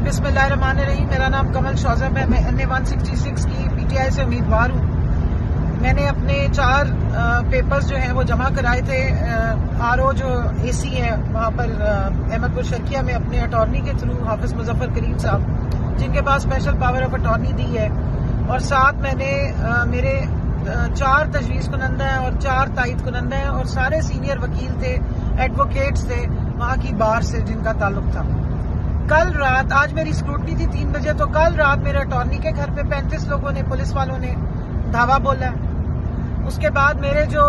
बिस्मिल्लाहिर्रहमानिर्रहीम। मेरा नाम कमल शौजब है। मैं NA 166 की PTI से उम्मीदवार हूँ। मैंने अपने 4 पेपर्स जो हैं वो जमा कराए थे। RO जो AC है वहाँ पर अहमदपुर शर्किया में अपने अटॉर्नी के थ्रू हाफिज मुजफ्फर करीम साहब, जिनके पास स्पेशल पावर ऑफ अटॉर्नी दी है, और साथ मैंने मेरे 4 तजवीज़ कुनंदा हैं और 4 तायद कुनंदा हैं और सारे सीनियर वकील थे, एडवोकेट्स थे वहाँ की बार से जिनका ताल्लुक था। कल रात, आज मेरी स्क्रूटनी थी 3 बजे, तो कल रात मेरे अटॉर्नी के घर पे 35 लोगों ने, पुलिस वालों ने धावा बोला। उसके बाद मेरे जो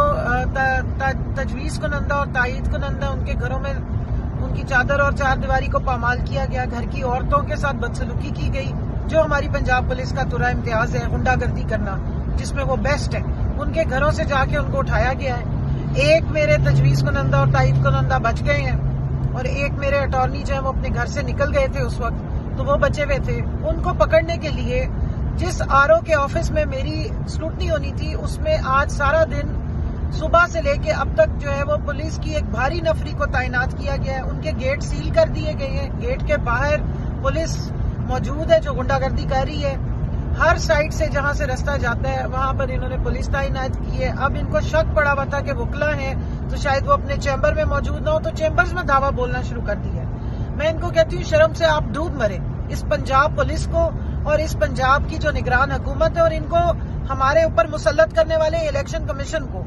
तजवीज़ कुनंदा और तायद कुनंदा, उनके घरों में उनकी चादर और चार दीवारी को पामाल किया गया। घर की औरतों के साथ बदसलूकी की गई, जो हमारी पंजाब पुलिस का तुरा इम्तियाज है, गुंडागर्दी करना जिसमें वो बेस्ट है। उनके घरों से जाके उनको उठाया गया है। एक मेरे तजवीज़ कुनंदा और तायद कुनंदा बच गए हैं और एक मेरे अटॉर्नी जो है वो अपने घर से निकल गए थे उस वक्त, तो वो बचे हुए थे। उनको पकड़ने के लिए जिस RO के ऑफिस में मेरी स्क्रूटनी होनी थी, उसमें आज सारा दिन सुबह से लेके अब तक जो है वो पुलिस की एक भारी नफरी को तैनात किया गया है। उनके गेट सील कर दिए गए हैं। गेट के बाहर पुलिस मौजूद है जो गुंडागर्दी कर रही है। हर साइड से जहां से रास्ता जाता है वहां पर इन्होंने पुलिस तैनात की है। अब इनको शक पड़ा हुआ था कि वकला हैं तो शायद वो अपने चैम्बर में मौजूद ना हो, तो चैम्बर्स में धावा बोलना शुरू कर दिया है। मैं इनको कहती हूँ, शर्म से आप डूब मरे, इस पंजाब पुलिस को और इस पंजाब की जो निगरान हुकूमत है और इनको हमारे ऊपर मुसल्लत करने वाले इलेक्शन कमीशन को।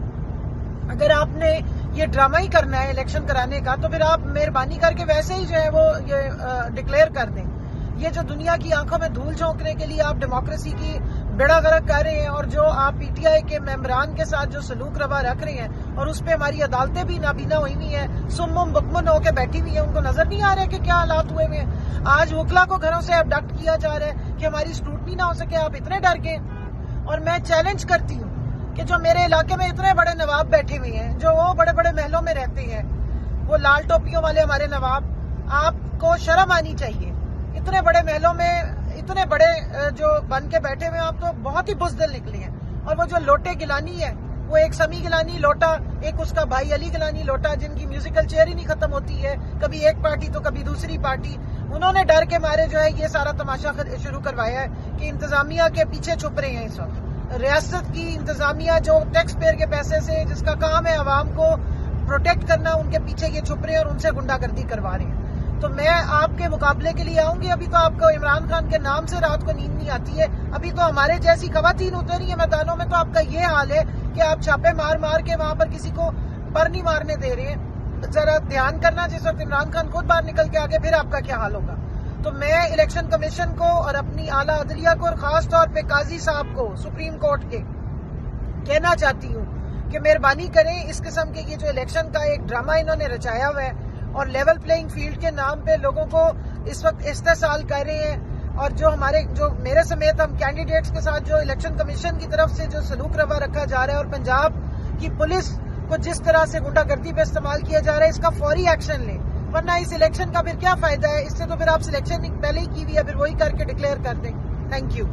अगर आपने ये ड्रामा ही करना है इलेक्शन कराने का, तो फिर आप मेहरबानी करके वैसे ही जो है वो ये डिक्लेयर कर दें। ये जो दुनिया की आंखों में धूल झोंकने के लिए आप डेमोक्रेसी की बेड़ा गर्क कर रहे हैं, और जो आप PTI के मेंबरान के साथ जो सलूक रवा रख रहे हैं, और उस पर हमारी अदालतें भी नाबीना हुई हुई हैं, सुम्मुम बुकमुन होकर बैठी हुई हैं, उनको नजर नहीं आ रहा है कि क्या हालात हुए हुए हैं। आज वकला को घरों से अबडक्ट किया जा रहा है कि हमारी स्क्रूटनी ना हो सके, आप इतने डर गए। और मैं चैलेंज करती हूँ कि जो मेरे इलाके में इतने बड़े नवाब बैठे हुए हैं, जो वो बड़े बड़े महलों में रहते हैं, वो लाल टोपियों वाले हमारे नवाब, आपको शर्म आनी चाहिए। इतने बड़े महलों में इतने बड़े जो बन के बैठे हुए हैं, आप तो बहुत ही बुज़दिल निकले हैं। और वो जो लोटे गिलानी है, वो एक समी गिलानी लोटा, एक उसका भाई अली गिलानी लोटा, जिनकी म्यूजिकल चेयर ही नहीं खत्म होती है, कभी एक पार्टी तो कभी दूसरी पार्टी, उन्होंने डर के मारे जो है ये सारा तमाशा शुरू करवाया है कि इंतजामिया के पीछे छुप रहे हैं। इस वक्त रियासत की इंतजामिया जो टैक्स पेयर के पैसे से, जिसका काम है आवाम को प्रोटेक्ट करना, उनके पीछे ये छुप रहे हैं और उनसे गुंडागर्दी करवा रहे हैं। तो मैं आपके मुकाबले के लिए आऊंगी। अभी तो आपको इमरान खान के नाम से रात को नींद नहीं आती है। अभी तो हमारे जैसी खवातीन उतरी है मैदानों में, तो आपका ये हाल है कि आप छापे मार मार के वहां पर किसी को पर नहीं मारने दे रहे हैं। जरा ध्यान करना, जिस वक्त इमरान खान खुद बाहर निकल के आगे, फिर आपका क्या हाल होगा। तो मैं इलेक्शन कमीशन को और अपनी आला अदलिया को और खास तौर पे काजी साहब को, सुप्रीम कोर्ट के, कहना चाहती हूँ कि मेहरबानी करें, इस किस्म के ये जो इलेक्शन का एक ड्रामा इन्होंने रचाया हुआ है और लेवल प्लेइंग फील्ड के नाम पे लोगों को इस वक्त इस्तेसाल कर रहे हैं, और जो मेरे समेत हम कैंडिडेट्स के साथ जो इलेक्शन कमीशन की तरफ से जो सलूक रवा रखा जा रहा है और पंजाब की पुलिस को जिस तरह से गुंडागर्दी पे इस्तेमाल किया जा रहा है, इसका फौरी एक्शन लें, वरना इस इलेक्शन का फिर क्या फायदा है। इससे तो फिर आप सिलेक्शन पहले ही की हुई है, फिर वही करके डिक्लेयर कर दें। Thank you.